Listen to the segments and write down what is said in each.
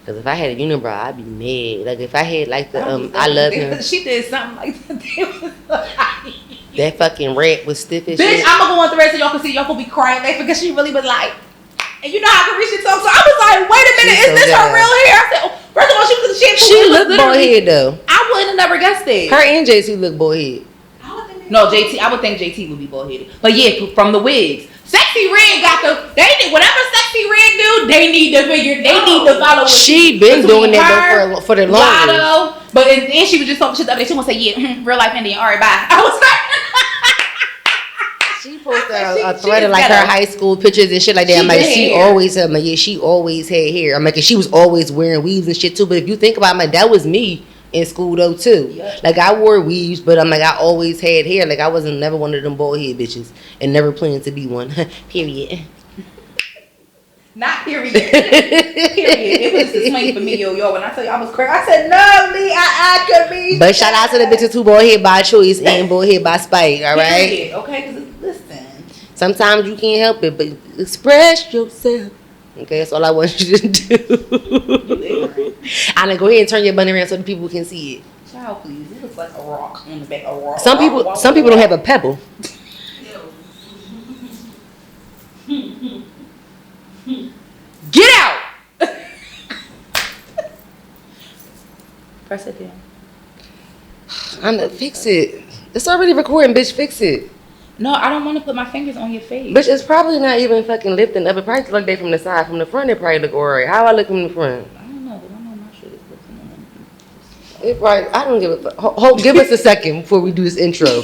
Because if I had a unibrow, I'd be mad. Like, if I had, like, the, I love him. She did something like that. They was like, that fucking rat was stiff as bitch, shit. I'm gonna go on the rest so y'all can see. Y'all gonna be crying laughing because she really was like, and you know how Carisha talks. So I was like, wait a minute, She's is this so her good. real hair? I said, oh, first of all, she was in the shampoo. She looked bald head, though. I wouldn't have never guessed it. Her and JT look bald head. No, JT, I would think JT would be bald headed. But yeah, from the wigs. Sexy Red got whatever Sexy Red do, they need to follow. She been doing that though for the longest. But and she was just talking shit the other day. She want to say, yeah, real life Indian. All right, bye. I was like, she posted a thread of like her high school pictures and shit like that. I'm like, she always had hair. I'm like, and she was always wearing weaves and shit too. But if you think about it, I'm like, that was me in school though too. Yeah. Like I wore weaves, but I'm like I always had hair. Like I wasn't never one of them bald head bitches, and never planned to be one. Period. Not period. Period. It was the swing for me, yo. When I tell you I was crazy, I said no, Lee. I could be. But shout out to the bitches who bald head by choice and bald head by spite. All right. Period. Okay, because listen. Sometimes you can't help it, but express yourself. Okay, that's all I want you to do. I'm gonna go ahead and turn your bunny around so the people can see it. Child, please. It looks like a rock on the back of a rock. Some people don't have a pebble. Get out! Press it down. I'm gonna fix it. It's already recording, bitch. Fix it. No, I don't want to put my fingers on your face. Bitch, it's probably not even fucking lifting up. It probably look that from the side. From the front, it probably look alright. How I look from the front? I don't know, but I know my shit is lifting on. It probably. I don't give a fuck. Give us a second before we do this intro.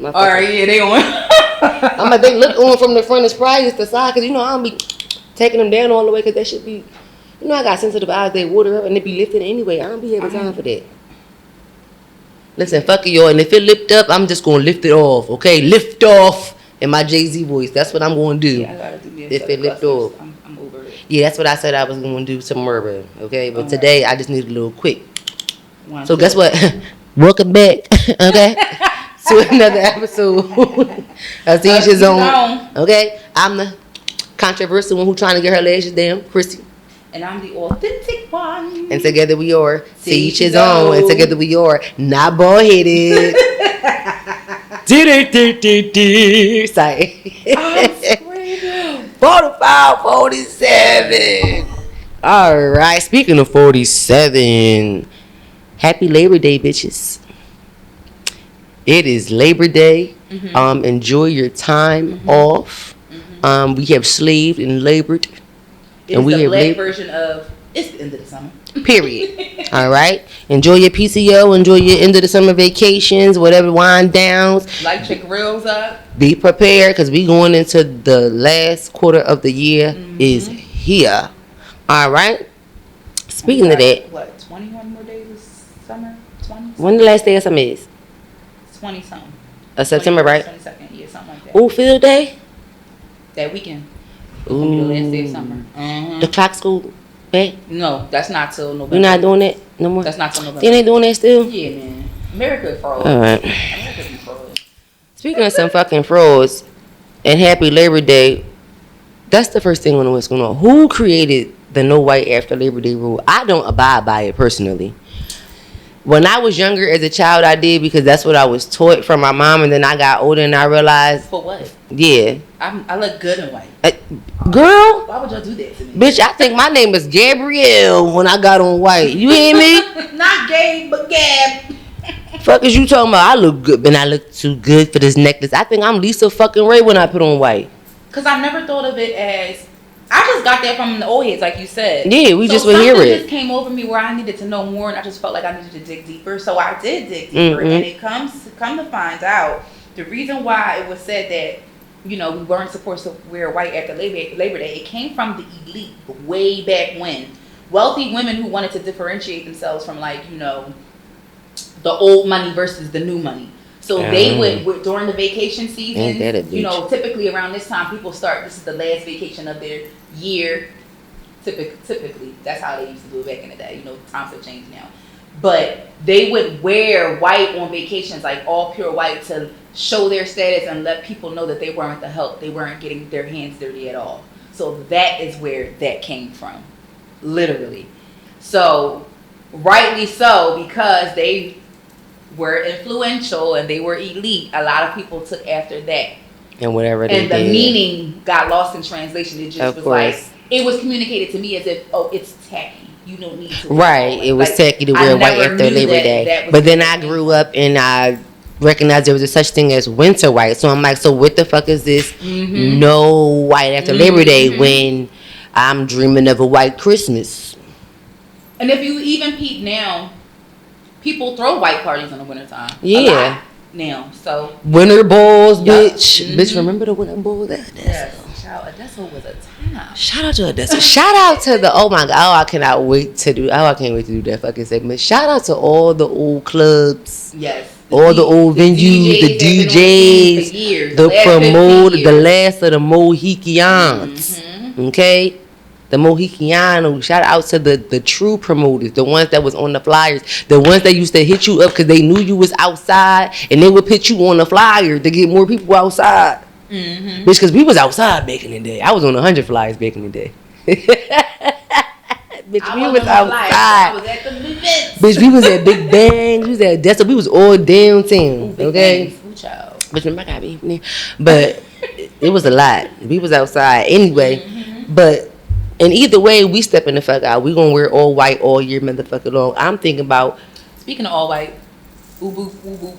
Alright, yeah, they on. I'm like, they look on from the front. It's probably just the side, cause you know I don't be taking them down all the way, cause that should be. You know I got sensitive eyes. They water up and they be lifted anyway. I don't be having time for that. Listen, fuck it, y'all. And if it lift up, I'm just going to lift it off, okay? Lift off in my Jay-Z voice. That's what I'm going to do. Yeah, I got to do this. If it lift off. I'm over it. Yeah, that's what I said I was going to do tomorrow, okay? But today, I just need a little quick. So guess what? Welcome back, okay? To another episode of CHRISSIE, okay? I'm the controversial one who trying to get her lashes down, Chrissy. And I'm the authentic one. And together we are CHRISSIE. And together we are not bald-headed. Sorry. I'm screaming. 45, 47. All right. Speaking of 47, happy Labor Day, bitches. It is Labor Day. Mm-hmm. Enjoy your time off. Mm-hmm. We have slaved and labored. It's and the black version of it's the end of the summer. Period. All right. Enjoy your PCO. Enjoy your end of the summer vacations. Whatever wind downs. Like check reels up. Be prepared because we going into the last quarter of the year is here. All right. Speaking of that, what 21 more days of summer? 20. When the last day of summer is? 20 something. September, right? 22nd, yeah, something like that. Ooh, field day. That weekend. Ooh. The last day of summer. Mm-hmm. The clock school back? No, that's not till November. You're not doing that no more? That's not till November. You ain't doing that still? Yeah, man. America fraud. All right. America be fraud. Speaking of some fucking frauds and happy Labor Day, that's the first thing on what's going on. Who created the no white after Labor Day rule? I don't abide by it personally. When I was younger as a child, I did because that's what I was taught from my mom, and then I got older and I realized. For what? Yeah. I look good in white. Girl. Why would y'all do that to me? Bitch, I think my name is Gabrielle when I got on white. You hear me? Not Gabe, but Gab. Fuck is you talking about? I look good, but I look too good for this necklace. I think I'm Lisa fucking Ray when I put on white. Because I never thought of it as. I just got that from the old heads, like you said. Yeah, we just would hear it. Something just came over me where I needed to know more, and I just felt like I needed to dig deeper. So I did dig deeper, and it come to find out the reason why it was said that we weren't supposed to wear white after Labor Day. It came from the elite way back when, wealthy women who wanted to differentiate themselves from the old money versus the new money. So they would during the vacation season, typically around this time, people start. This is the last vacation of their year. Typically, that's how they used to do it back in the day. Times have changed now, but they would wear white on vacations, like all pure white, to show their status and let people know that they weren't the help. They weren't getting their hands dirty at all. So that is where that came from, literally. So rightly so, because they were influential and they were elite, a lot of people took after that. And whatever they did. And the meaning got lost in translation. It just was like, it was communicated to me as if, oh, it's tacky. You don't need to. Right. It was tacky to wear white after Labor Day. But then I grew up and I recognized there was a such thing as winter white. So I'm like, so what the fuck is this? No white after Labor Day when I'm dreaming of a white Christmas. And if you even peep now, people throw white parties in the wintertime. Yeah. Now, so. Winter balls, bitch. Bitch, remember the winter balls? Yes. Odessa was a time. Shout out to Odessa. Shout out to the, oh my God, I can't wait to do that fucking segment. Shout out to all the old clubs. Yes. All the old venues, the DJs, the promoters, the last of the Mohicans. Okay? The Mohicanos. Shout out to the true promoters, the ones that was on the flyers, the ones that used to hit you up because they knew you was outside and they would put you on the flyer to get more people outside. Bitch, because we was outside back in the day. I was on 100 flyers back in the day. Bitch, we was outside. I was at the events. Bitch, we was at Big Bang. We was at Odessa. We was all downtown. Okay? Bitch, remember I got me there. But it was a lot. We was outside anyway. But and either way, we stepping the fuck out. We gonna wear all white all year, motherfucker long. I'm thinking about. Speaking of all white, ooh boo,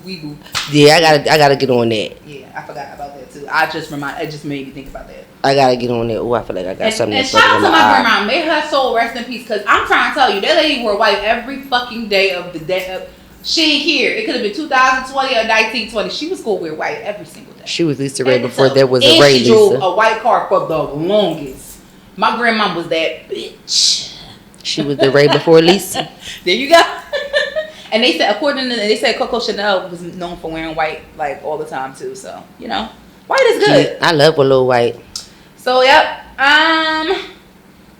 wee boo. Yeah, I gotta get on that. Yeah, I forgot about that too. It just made me think about that. I gotta get on that. Oh, I feel like I got something. And shout out to my grandma. May her soul rest in peace. Cause I'm trying to tell you, that lady wore white every fucking day of the day. She ain't here. It could have been 2020 or 1920. She was gonna wear white every single day. She was Lisa Ray before there was a Ray Lisa. She drove a white car for the longest. My grandma was that bitch. She was the Ray before Lisa. There you go. And they said, they said Coco Chanel was known for wearing white like all the time too. So white is good. I love a little white. So yep.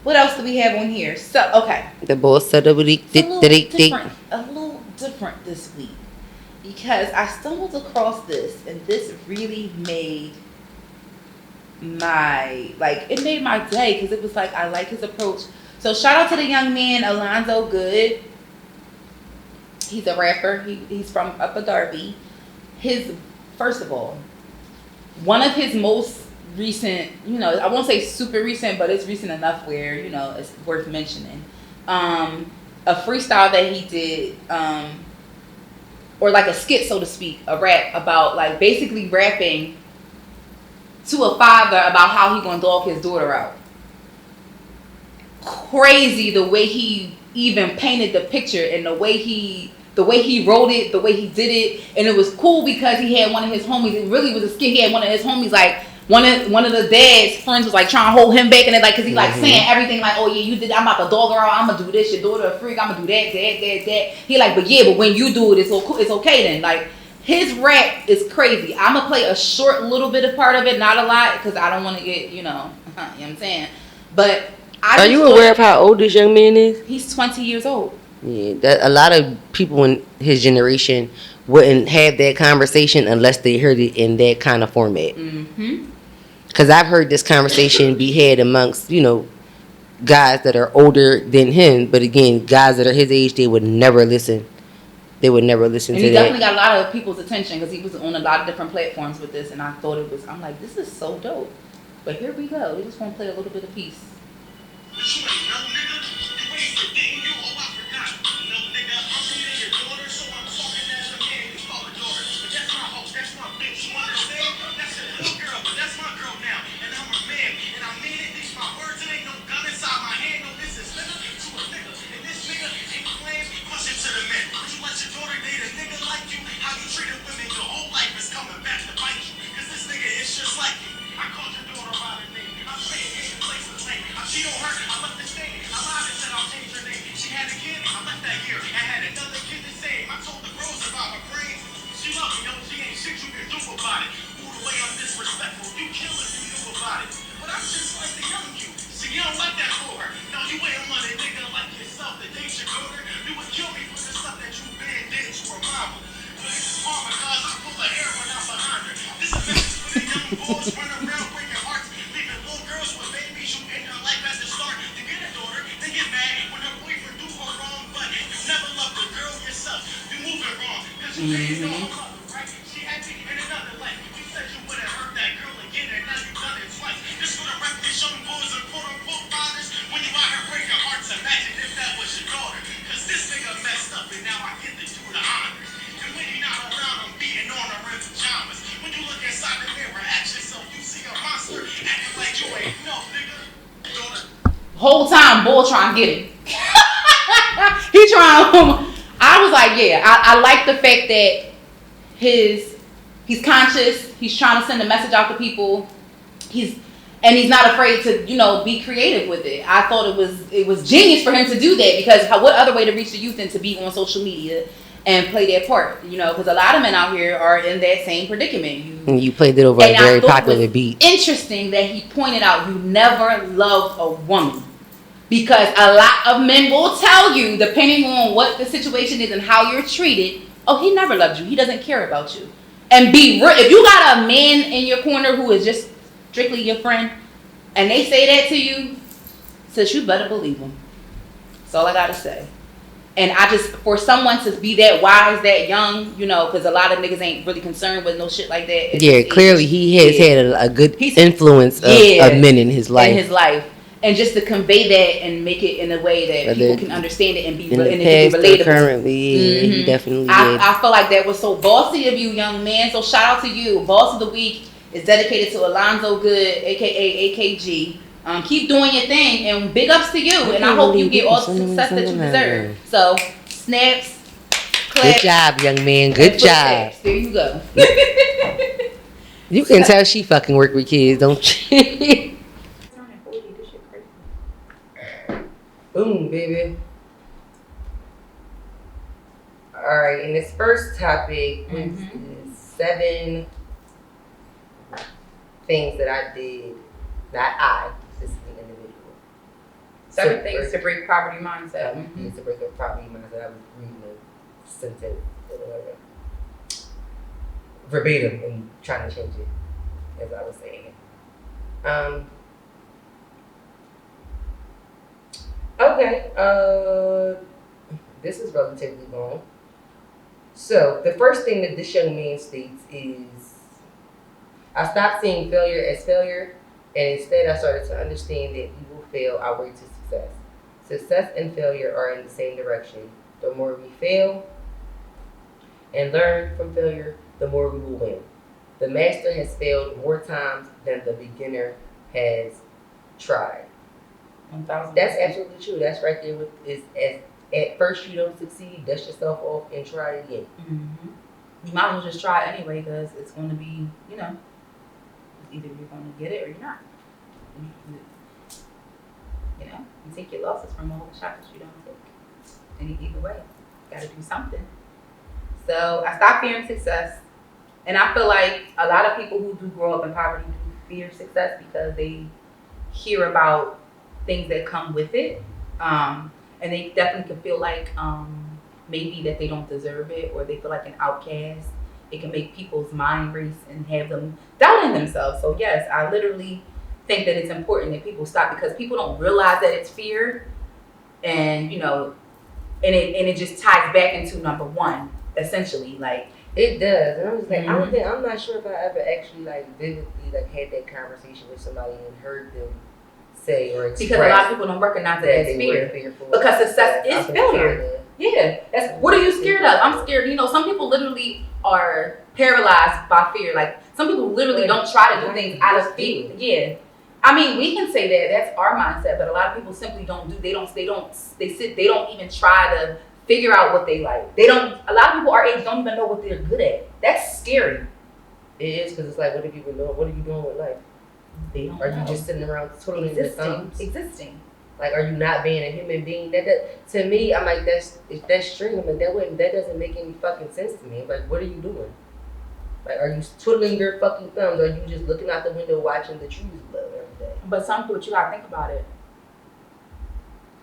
What else do we have on here? So okay. The boss said a little different this week because I stumbled across this and this really made my day because it was like I like his approach. So shout out to the young man Alonzo Goode. He's a rapper. He's from Upper Darby. First of all, one of his most recent, I won't say super recent, but it's recent enough where it's worth mentioning. A freestyle that he did, or like a skit, so to speak, a rap about like basically rapping to a father about how he gonna dog his daughter out. Crazy the way he even painted the picture and the way he wrote it, the way he did it, and it was cool because he had one of his homies. It really was a skit. He had one of his homies like one of the dad's friends was like trying to hold him back and like because he like saying everything like, oh yeah, you did. I'm about to dog her out. I'm gonna do this. Your daughter a freak. I'm gonna do that. He like, but when you do it, it's okay then. Like. His rap is crazy. I'm going to play a short little bit of part of it, not a lot, because I don't want to get, you know what I'm saying? But Are you aware of how old this young man is? He's 20 years old. Yeah, a lot of people in his generation wouldn't have that conversation unless they heard it in that kind of format. Because I've heard this conversation be had amongst, guys that are older than him. But again, guys that are his age, they would never listen. They would never listen to that. And he definitely got a lot of people's attention because he was on a lot of different platforms with this. And I thought I'm like, this is so dope. But here we go. We just want to play a little bit of peace. Whole time, Bull trying to get him. He trying. I was like, yeah, I like the fact that he's conscious. He's trying to send a message out to people. He's not afraid to, be creative with it. I thought it was genius for him to do that, because what other way to reach the youth than to be on social media and play their part, because a lot of men out here are in that same predicament. You played it over a very popular beat. Interesting that he pointed out you never loved a woman, because a lot of men will tell you, depending on what the situation is and how you're treated, oh, he never loved you. He doesn't care about you. And be real. If you got a man in your corner who is just strictly your friend, and they say that to you, sis, you better believe them. That's all I gotta say. And for someone to be that wise, that young, because a lot of niggas ain't really concerned with no shit like that. Yeah, clearly he has had a good influence of men in his life. And just to convey that and make it in a way that people can understand it and be relatable. Currently, he definitely did. I feel like that was so bossy of you, young man. So shout out to you. Boss of the Week is dedicated to Alonzo Goode, a.k.a. AKG. Keep doing your thing, and big ups to you. And I hope you get all the success that you deserve. So, snaps, claps. Good job, young man. Good job. There you go. You can tell she fucking work with kids, don't you? Boom, baby. All right, and this first topic was 7 things that I did. Not I. This is the individual. 7 things to break poverty mindset. To break a poverty mindset. I was reading a sentence verbatim and trying to change it as I was saying it. Okay. This is relatively long. So the first thing that this young man states is, I stopped seeing failure as failure, and instead I started to understand that we will fail our way to success. Success and failure are in the same direction. The more we fail and learn from failure, the more we will win. The master has failed more times than the beginner has tried. 1,000%. That's absolutely true. That's right there at first you don't succeed, dust yourself off and try again. You might as well just try it anyway, because it's going to be, either you're going to get it or you're not. You take your losses from a whole shot that you don't take. And either way, you got to do something. So I stopped fearing success. And I feel like a lot of people who do grow up in poverty do fear success because they hear about things that come with it. And they definitely can feel like maybe that they don't deserve it, or they feel like an outcast. It can make people's mind race and have them doubting themselves. So yes, I literally think that it's important that people stop, because people don't realize that it's fear, and and it just ties back into number one, essentially. Like it does. And I'm just like, I'm not sure if I ever actually vividly had that conversation with somebody and heard them say or express. Because a lot of people don't recognize that as fear. Because success is failure. Yeah. What are you scared of? I'm scared. Some people literally are paralyzed by fear. Like some people literally don't try to do things out of fear. Yeah. I mean, we can say that that's our mindset, but a lot of people simply don't do. They don't even try to figure out what they like. A lot of people our age don't even know what they're good at. That's scary. It is, because it's like, what are you doing with life? Are you just sitting around twiddling your thumbs? Existing. Like, are you not being a human being? That to me, I'm like, that's extreme. I'm like, that doesn't make any fucking sense to me. Like, what are you doing? Like, are you twiddling your fucking thumbs? Or are you just looking out the window watching the trees blow every day? But you gotta think about it.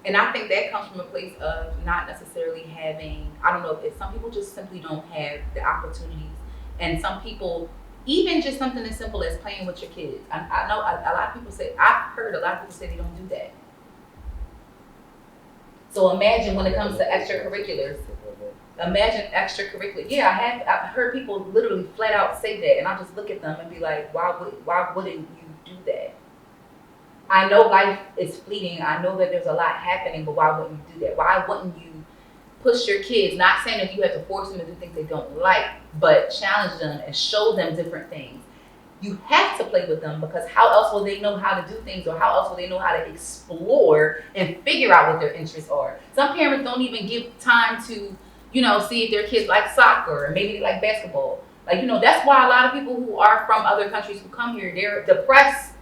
And I think that comes from a place of not necessarily having, I don't know, if some people just simply don't have the opportunities. And some people, even just something as simple as playing with your kids. I know a lot of people say, I've heard a lot of people say they don't do that. So imagine when it comes to extracurriculars. Imagine extracurricular. Yeah, I've heard people literally flat out say that, and I just look at them and be like, why wouldn't you do that? I know life is fleeting. I know that there's a lot happening, but why wouldn't you do that? Why wouldn't you push your kids? Not saying that you have to force them to do things they don't like, but challenge them and show them different things. You have to play with them, because how else will they know how to do things, or how else will they know how to explore and figure out what their interests are? Some parents don't even give time to, see if their kids like soccer or maybe they like basketball. Like, that's why a lot of people who are from other countries who come here, they're depressed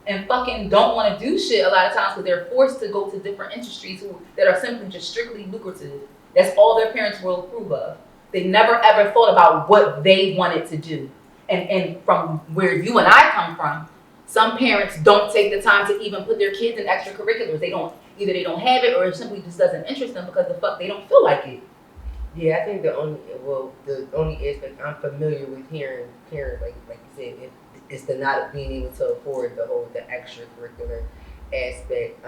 and fucking don't want to do shit a lot of times, because they're forced to go to different industries that are simply just strictly lucrative. That's all their parents will approve of. They never ever thought about what they wanted to do. And from where you and I come from, some parents don't take the time to even put their kids in extracurriculars. They don't have it, or it simply just doesn't interest them because they don't feel like it. Yeah, I think the only aspect I'm familiar with hearing parents, like you said, is the not being able to afford the extracurricular aspect.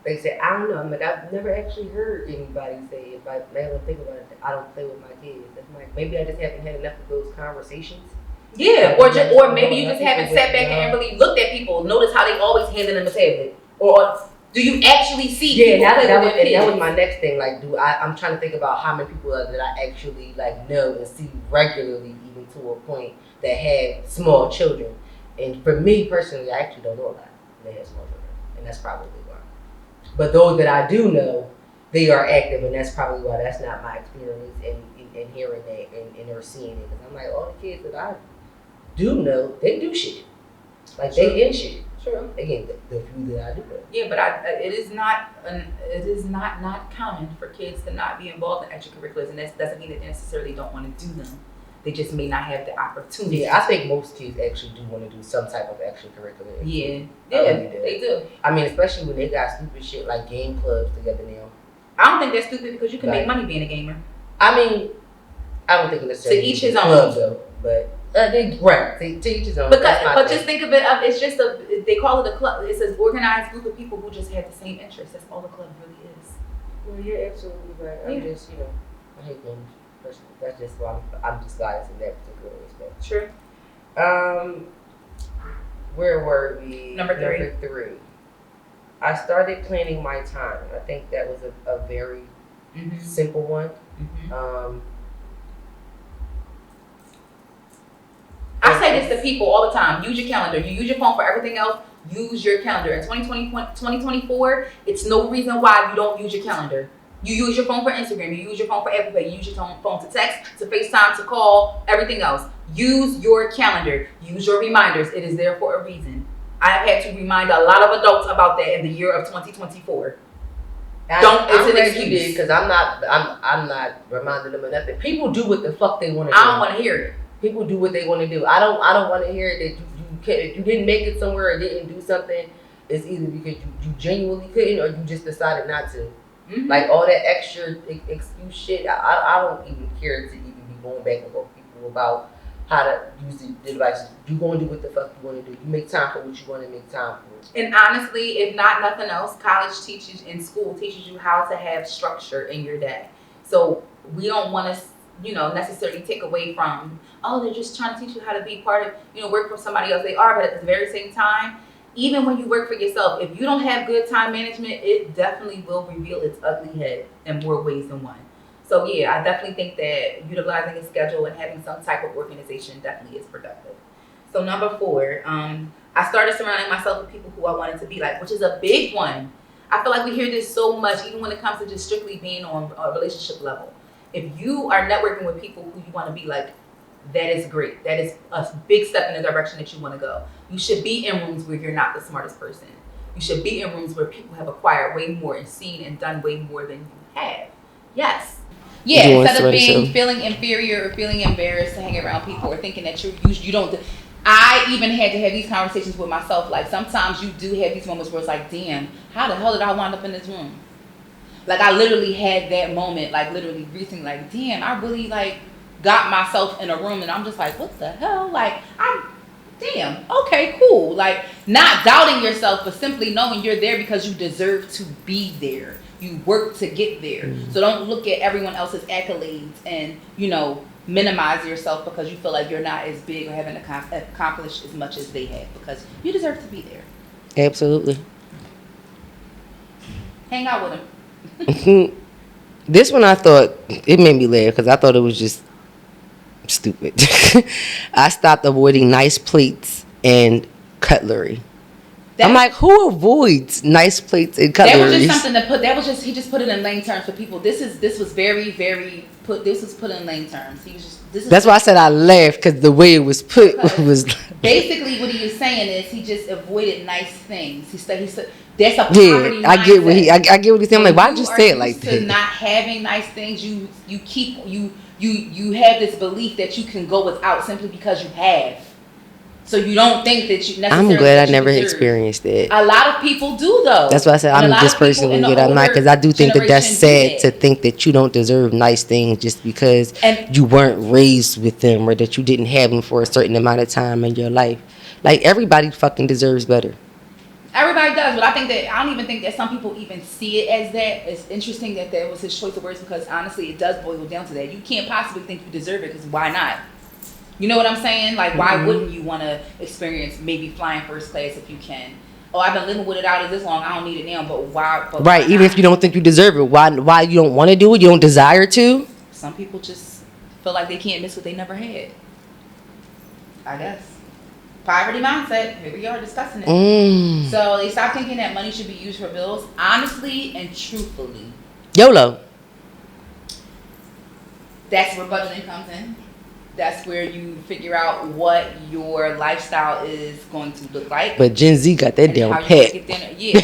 They say, I don't know. I'm like, I've never actually heard anybody say, if I now think about it, I don't play with my kids. I'm like, maybe I just haven't had enough of those conversations. Yeah, or maybe you just haven't sat back and really looked at people. Notice how they always handing them a tablet, or do you actually see? Yeah, that was my next thing. Like, I'm trying to think about how many people that I actually know and see regularly, even to a point that have small children. And for me personally, I actually don't know a lot that have small children, and that's probably why. But those that I do know, they are active, and that's probably why that's not my experience in hearing that and or seeing it. Because I'm like, all the kids that I do know, they do shit. Like, sure. They in shit. Sure. Again, the few that I do know. Yeah, but it is not common for kids to not be involved in extracurriculars, and that doesn't mean that they necessarily don't want to do them. They just may not have the opportunity. Yeah, I think most kids actually do want to do some type of extracurricular. Yeah, they do. I mean, especially when they got stupid shit like game clubs together now. I don't think that's stupid, because you can make money being a gamer. I mean, I don't think it's necessarily to each his own. Club though, but right, to each his own. But just think of it. It's just they call it a club. It's an organized group of people who just have the same interests. That's all the club really is. Well, you're absolutely right. I'm just, I hate games. That's just why I'm just biased in that particular respect. Sure. Where were we? Number three. I started planning my time. I think that was a very simple one. Mm-hmm. I say this to people all the time. Use your calendar. You use your phone for everything else. Use your calendar. In 2024, it's no reason why you don't use your calendar. You use your phone for Instagram. You use your phone for Apple Pay. You use your phone to text, to FaceTime, to call, everything else. Use your calendar. Use your reminders. It is there for a reason. I have had to remind a lot of adults about that in the year of 2024. I'm glad you did, because I'm not reminding them of nothing. People do what the fuck they want to do. I don't want to hear it. People do what they want to do. I don't want to hear it that if you didn't make it somewhere or didn't do something, it's either because you genuinely couldn't, or you just decided not to. Mm-hmm. Like, all that extra excuse shit, I don't even care to even be going back and forth with people about how to use the devices. You go and do what the fuck you want to do. You make time for what you want to make time for. And honestly, if not nothing else, college teaches you how to have structure in your day. So we don't want to, necessarily take away from, they're just trying to teach you how to be part of, work for somebody else. They are, but at the very same time, even when you work for yourself, if you don't have good time management, it definitely will reveal its ugly head in more ways than one. So yeah, I definitely think that utilizing a schedule and having some type of organization definitely is productive. So number 4, I started surrounding myself with people who I wanted to be like, which is a big one. I feel like we hear this so much, even when it comes to just strictly being on a relationship level. If you are networking with people who you want to be like, that is great. That is a big step in the direction that you want to go. You should be in rooms where you're not the smartest person. You should be in rooms where people have acquired way more and seen and done way more than you have. Yes. Yeah, instead of feeling inferior or feeling embarrassed to hang around people or thinking that you don't. I even had to have these conversations with myself. Like, sometimes you do have these moments where it's like, damn, how the hell did I wind up in this room? Like, I literally had that moment, like, literally recently, like, damn, I really, like, got myself in a room and I'm just like, what the hell? Like, damn, okay, cool. Like, not doubting yourself, but simply knowing you're there because you deserve to be there. You work to get there. So don't look at everyone else's accolades and, minimize yourself because you feel like you're not as big or haven't accomplished as much as they have, because you deserve to be there. Absolutely. Hang out with them. This one I thought, it made me laugh because I thought it was just stupid. I stopped avoiding nice plates and cutlery. I'm like, who avoids nice plates and cutlery? That was just something to put. He just put it in lame terms for people. This was very, very put. This was put in lame terms. He was just. That's why I said I laughed, because the way it was put was. Basically, what he was saying is he just avoided nice things. He said that's a poverty mindset. I get what he's saying. I'm like, why'd you say it like that? To not having nice things, you have this belief that you can go without simply because you have. So you don't think that you necessarily. I'm glad I never experienced it. A lot of people do, though. That's why I said I'm this person will get. I'm not, because I do think that that's sad to think that you don't deserve nice things just because you weren't raised with them or that you didn't have them for a certain amount of time in your life. Like, everybody fucking deserves better. Everybody does, but I don't even think that some people even see it as that. It's interesting that was his choice of words, because honestly, it does boil down to that. You can't possibly think you deserve it, because why not? You know what I'm saying? Like, why wouldn't you want to experience maybe flying first class if you can? Oh, I've been living with it out this long. I don't need it now, but why? But right, even if you don't think you deserve it, why you don't want to do it? You don't desire to? Some people just feel like they can't miss what they never had. I guess. Poverty mindset. Here we are discussing it. So they stop thinking that money should be used for bills. Honestly and truthfully. YOLO. That's where budgeting comes in. That's where you figure out what your lifestyle is going to look like. But Gen Z got that down pat. Yeah.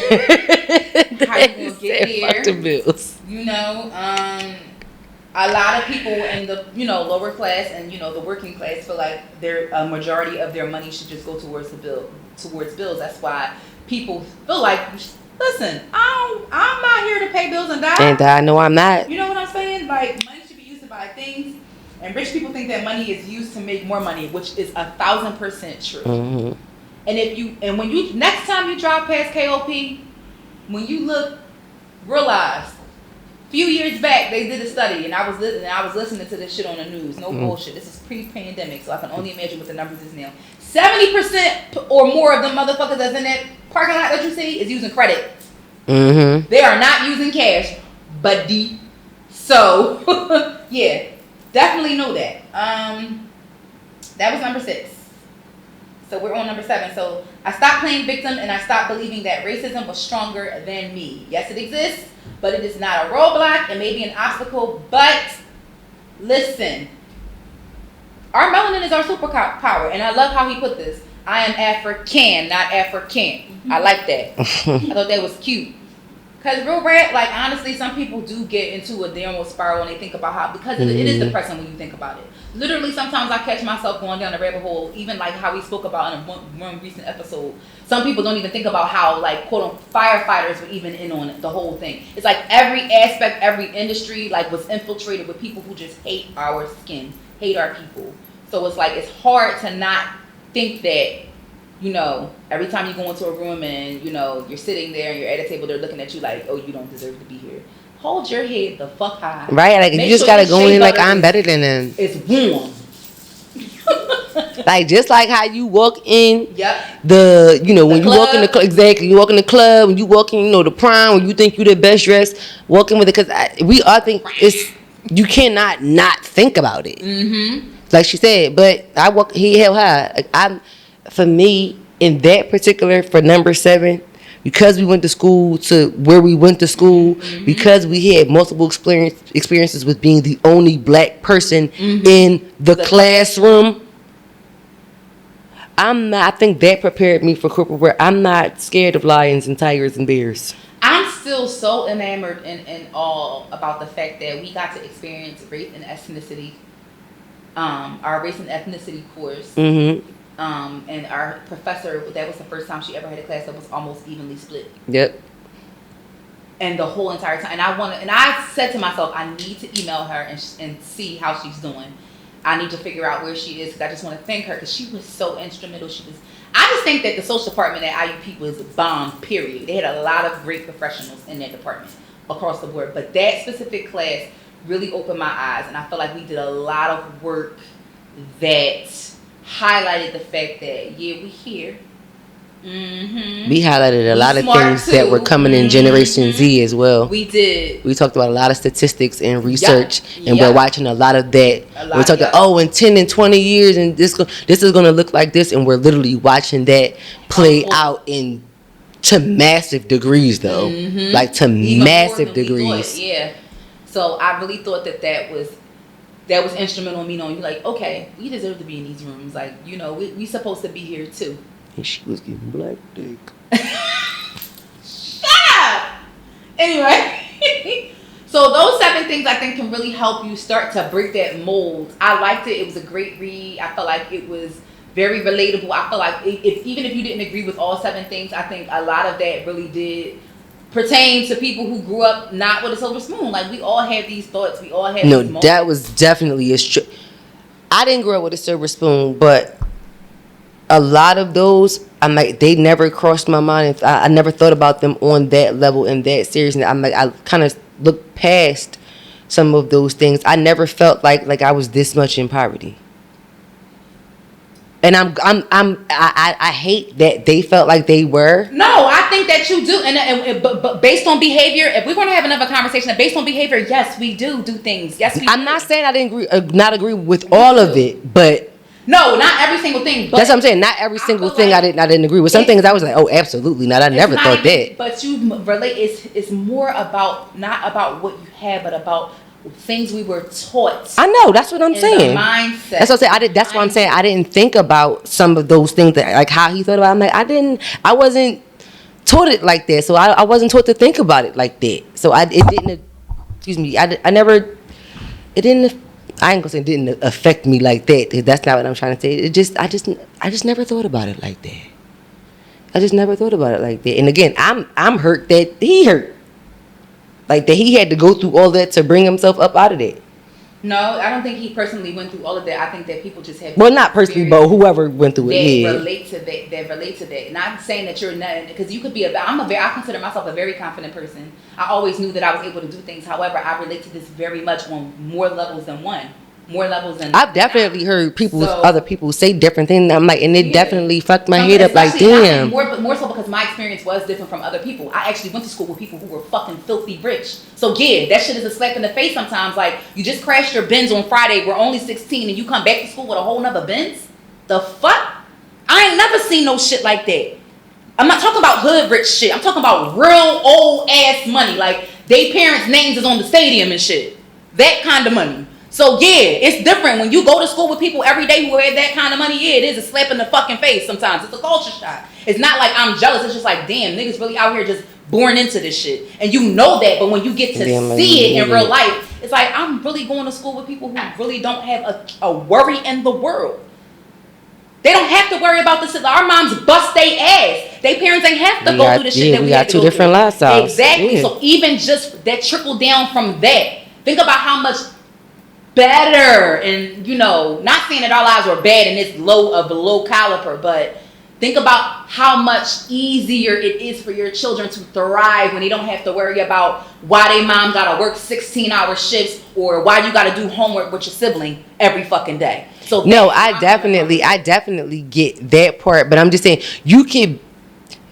How you going to get there. Fuck the bills. A lot of people in the, lower class and, the working class feel like a majority of their money should just go towards bills. That's why people feel like, listen, I'm not here to pay bills and die. And I know I'm not. You know what I'm saying? Like, money should be used to buy things. And rich people think that money is used to make more money, which is 1,000% true. Mm-hmm. And when you next time you drive past KOP, when you look, realize, a few years back they did a study, and I was listening to this shit on the news. No bullshit. This is pre-pandemic, so I can only imagine what the numbers is now. 70% or more of the motherfuckers that's in that parking lot that you see is using credit. Mm-hmm. They are not using cash, buddy. So yeah. Definitely know that. That was number 6. So we're on number 7. So I stopped playing victim and I stopped believing that racism was stronger than me. Yes, it exists, but it is not a roadblock. It may be an obstacle, but listen. Our melanin is our superpower, and I love how he put this. I am African, not African. I like that. I thought that was cute. Because real rap, like, honestly, some people do get into a downward spiral when they think about how, because it is depressing when you think about it. Literally, sometimes I catch myself going down the rabbit hole, even like how we spoke about in one recent episode. Some people don't even think about how, like, quote unquote, firefighters were even in on it, the whole thing. It's like every aspect, every industry, like, was infiltrated with people who just hate our skin, hate our people. So it's like, it's hard to not think that, every time you go into a room and, you're sitting there and you're at a table, they're looking at you like, oh, you don't deserve to be here. Hold your head the fuck high. Right, like, you just gotta go in like, I'm better than them. It's warm. Like, just like how you walk in when the you walk in the club, exactly, you walk in the club, when you walk in, the prime, when you think you the best dressed, walking with it, because we all think you cannot not think about it. Mm-hmm. Like she said, but he held high. Like, for me, in that particular, for number 7, because we went to school to where we went to school, because we had multiple experiences with being the only black person in the classroom, I think that prepared me for corporate work. I'm not scared of lions and tigers and bears. I'm still so enamored and awe about the fact that we got to experience race and ethnicity, our race and ethnicity course. Mm-hmm. And our professor, that was the first time she ever had a class that was almost evenly split. Yep. And the whole entire time. And I said to myself, I need to email her and see how she's doing. I need to figure out where she is, because I just want to thank her, because she was so instrumental. I just think that the social department at IUP was bomb, period. They had a lot of great professionals in that department. across the board. But that specific class really opened my eyes, and I feel like we did a lot of work that highlighted the fact that we here. Mm-hmm. We highlighted a lot of things too. That were coming in Generation Z as well. We did. We talked about a lot of statistics and research, and we're watching a lot of that. We're talking, in 10 and 20 years, and this is going to look like this, and we're literally watching that play out to massive degrees, though. Mm-hmm. Like to even massive degrees. Yeah. So I really thought that was instrumental in me knowing, like, okay, we deserve to be in these rooms. Like, we supposed to be here too. And she was getting black dick. Shut up! Anyway, so those 7 things I think can really help you start to break that mold. I liked it. It was a great read. I felt like it was very relatable. I feel like even if you didn't agree with all 7 things, I think a lot of that really did pertain to people who grew up not with a silver spoon. Like, we all have these thoughts. We all have these moments. That was definitely I didn't grow up with a silver spoon, but a lot of those, I'm like, they never crossed my mind. I never thought about them on that level and that seriousness. I'm like, I kind of looked past some of those things. I never felt like I was this much in poverty. And I hate that they felt like they were. No, I think that you do. But based on behavior, if we're going to have another conversation, based on behavior, yes, we do things. Yes, we do. I'm not saying I didn't not agree with all of it, but. No, not every single thing. But that's what I'm saying. Not every single thing I didn't agree with. Some things I was like, oh, absolutely not. I never thought that. But you relate. It's more about not about what you have, but about things we were taught. I know. That's what I'm saying. The mindset. That's what I'm saying. That's what I'm saying. I didn't think about some of those things that, like how he thought about it. I'm like, I wasn't taught it like that. So I wasn't taught to think about it like that. So it didn't. Excuse me. It didn't. I ain't gonna say it didn't affect me like that, because that's not what I'm trying to say. I just never thought about it like that. I just never thought about it like that. And again, I'm hurt that he hurt. Like that he had to go through all that to bring himself up out of that. No, I don't think he personally went through all of that. I think that people just have. Well, not personally, but whoever went through it. That relate to that. Not saying that you're not, because you could be I consider myself a very confident person. I always knew that I was able to do things. However, I relate to this very much on more levels than one. More levels than I've definitely heard other people say different things. I'm like, and it definitely fucked my head up. Like, damn. More so because my experience was different from other people. I actually went to school with people who were fucking filthy rich. So yeah, that shit is a slap in the face sometimes. Like, you just crashed your Benz on Friday. We're only 16, and you come back to school with a whole nother Benz. The fuck? I ain't never seen no shit like that. I'm not talking about hood rich shit. I'm talking about real old ass money. Like, they parents' names is on the stadium and shit. That kind of money. So yeah, it's different when you go to school with people every day who have that kind of money. Yeah, it is a slap in the fucking face sometimes. It's a culture shock. It's not like I'm jealous. It's just like, damn, niggas really out here just born into this shit. And you know that, but when you get to see it in real life, it's like, I'm really going to school with people who really don't have a worry in the world. They don't have to worry about this. Our moms bust their ass. Their parents ain't have to go through the shit that we got. 2 different lifestyles. Exactly. Yeah. So even just that trickle down from that, think about how much better, and not saying that our lives were bad and it's low caliber, but think about how much easier it is for your children to thrive when they don't have to worry about why they mom gotta work 16-hour shifts or why you gotta do homework with your sibling every fucking day. So no, I definitely get that part, but I'm just saying you can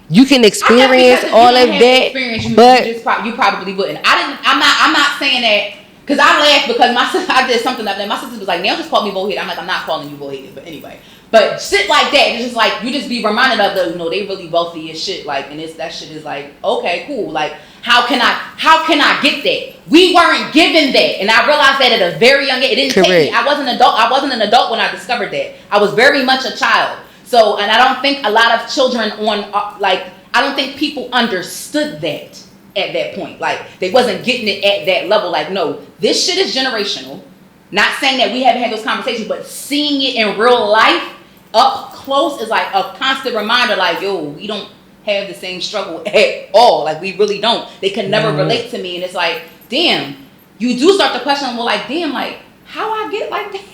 experience all of that, but you probably wouldn't. I'm not saying that. Because I laughed because I did something like that. My sister was like, now just call me bullheaded. I'm like, I'm not calling you bullheaded. But anyway. But shit like that, it's just like, you just be reminded of they really wealthy as shit. Like, and that shit is like, okay, cool. Like, how can I get that? We weren't given that. And I realized that at a very young age. It didn't take me. I wasn't an adult when I discovered that. I was very much a child. So, and I don't think a lot of children I don't think people understood that at that point. Like, they wasn't getting it at that level. Like, no, this shit is generational. Not saying that we haven't had those conversations, but seeing it in real life up close is like a constant reminder. Like, yo, we don't have the same struggle at all. Like, we really don't. They can never relate to me. And it's like, damn, you do start to question, well, like, damn, like, how I get like that?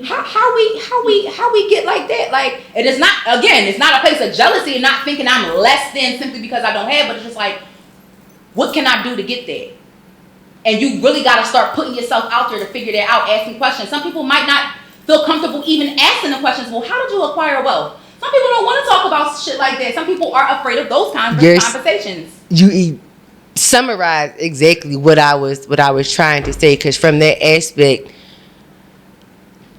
how we get like that? Like, it is not, again, it's not a place of jealousy and not thinking I'm less than simply because I don't have, but it's just like, What can I do to get there? And you really got to start putting yourself out there to figure that out, asking questions. Some people might not feel comfortable even asking the questions. Well, how did you acquire wealth? Some people don't want to talk about shit like that. Some people are afraid of those kinds of conversations. You summarize exactly what I was trying to say, because from that aspect,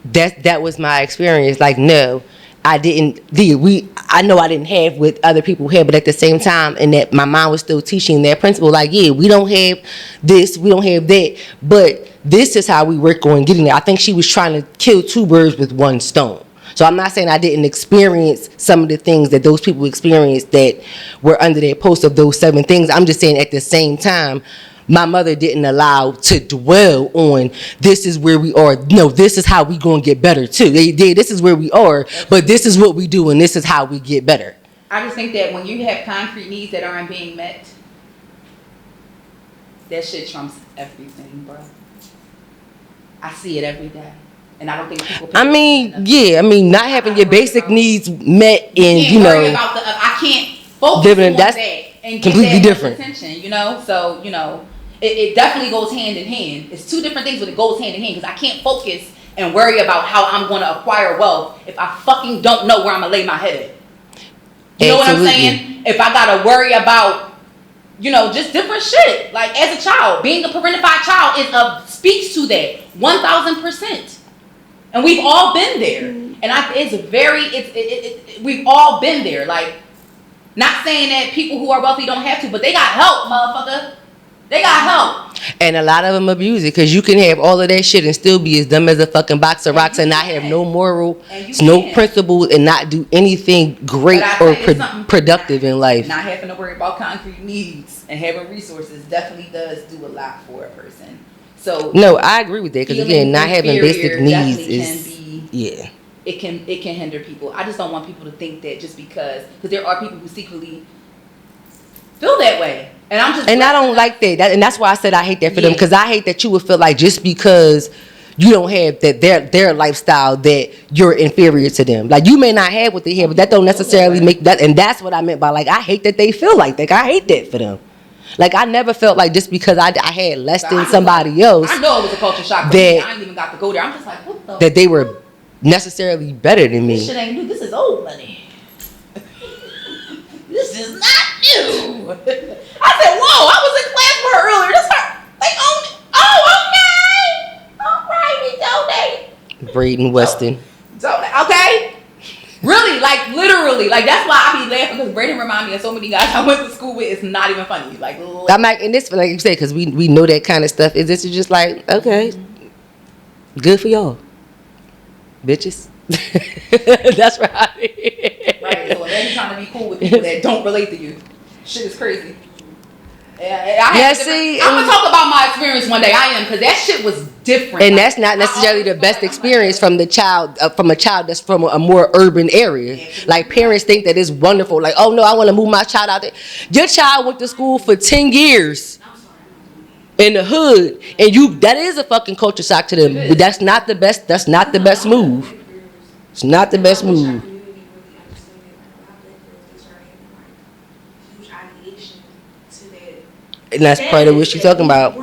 that was my experience. Like, no, I didn't. I know I didn't have what other people had, but at the same time, and that my mom was still teaching that principle. Like, yeah, we don't have this, we don't have that, but this is how we work on getting there. I think she was trying to kill two birds with one stone. So I'm not saying I didn't experience some of the things that those people experienced that were under their post of those 7 things. I'm just saying at the same time, my mother didn't allow to dwell on this is where we are. No, this is how we going to get better too. This is where we are, but this is what we do and this is how we get better. I just think that when you have concrete needs that aren't being met, that shit trumps everything, bro. I see it every day. And I don't think people. Not having your basic needs met, and I can't focus on that and get completely that different attention. So it definitely goes hand in hand. It's 2 different things, but it goes hand in hand because I can't focus and worry about how I'm going to acquire wealth if I fucking don't know where I'm gonna lay my head at. You know what I'm saying? If I gotta worry about, just different shit. Like as a child, being a parentified child speaks to that 1,000%. And we've all been there, and we've all been there. Like, not saying that people who are wealthy don't have to, but they got help, motherfucker. They got help. And a lot of them abuse it, because you can have all of that shit and still be as dumb as a fucking box of rocks and not have no moral, no principles, and not do anything great or productive in life. Not having to worry about concrete needs and having resources definitely does do a lot for a person. So no, I agree with that, because again, not having basic needs it can hinder people. I just don't want people to think that just because there are people who secretly feel that way, and I don't like that, and that's why I said I hate that for them, because I hate that you would feel like just because you don't have that their lifestyle that you're inferior to them. Like, you may not have what they have, but that don't necessarily make that, and that's what I meant by, like, I hate that they feel like that. I hate that for them. Like, I never felt like just because I had less than somebody else. I know it was a culture shock, but I ain't even got to go there. I'm just like, what the? That they were necessarily better than me. This shit ain't new. This is old money. This is not new. I said, whoa, I was in class with her earlier. This her. Okay. All right, we donate. Braden Weston. Okay. Really, like, literally, like, that's why I be laughing, because Braden remind me of so many guys I went to school with. It's not even funny. Like, I'm like, and this, like you said, because we know that kind of stuff. Is this just like, okay, good for y'all, bitches. That's right. Right. So imagine trying to be cool with people that don't relate to you. Shit is crazy. I'm gonna talk about my experience one day. I am, because that shit was different. And that's not necessarily the best experience from a child that's from a more urban area. Like, parents think that it's wonderful. Like, oh no, I want to move my child out there. Your child went to school for 10 years in the hood, and that is a fucking culture shock to them. But that's not the best. That's not the best move. It's not the best move. And that's part of what she's talking about.